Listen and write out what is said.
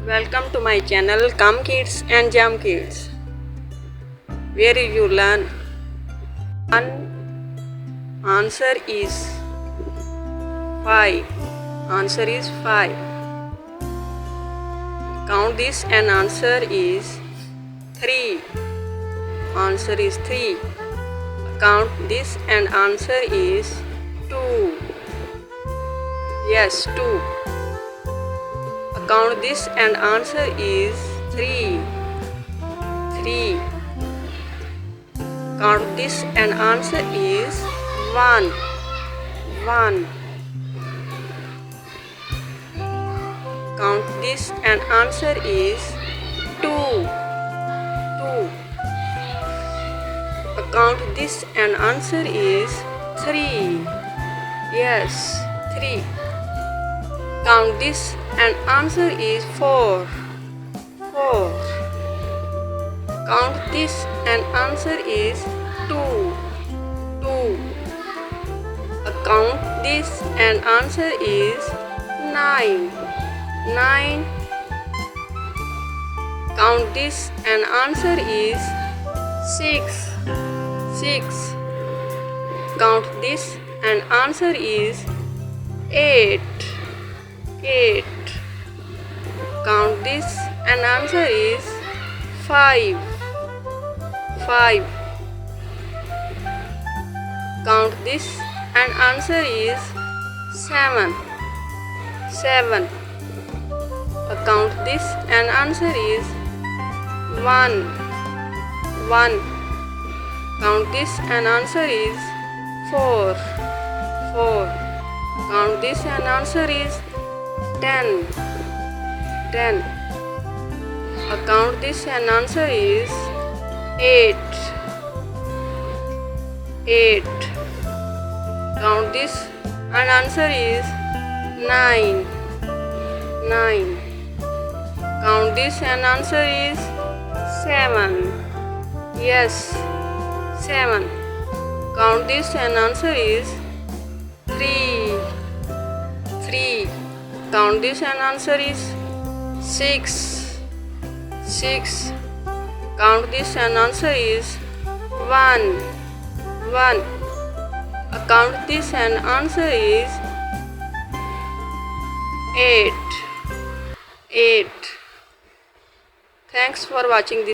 Welcome to my channel Come Kids and Jam Kids, where you learn. One answer is 5. Answer is 5. Count this and answer is 3. Answer is 3. Count this and answer is 2. Yes, 2. Count this and answer is 3. 3. Count this and answer is 1. 1. Count this and answer is 2. 2. Count this and answer is 3. Yes, 3. Count this and answer is 4. 4. Count this and answer is 2. 2. Count this and answer is 9. 9. Count this and answer is 6. 6. Count this and answer is 8. 8. Count this and answer is 5. 5. Count this and answer is 7. 7. Count this and answer is 1. 1. Count this and answer is 4. 4. Count this and answer is 10. 10. Count this and answer is 8. 8. Count this and answer is 9. 9. Count this and answer is 7. Yes, 7. Count this and answer is 3. 3. Count this and answer is 6. 6. Count this and answer is 1. 1. Count this and answer is 8. 8. Thanks for watching this.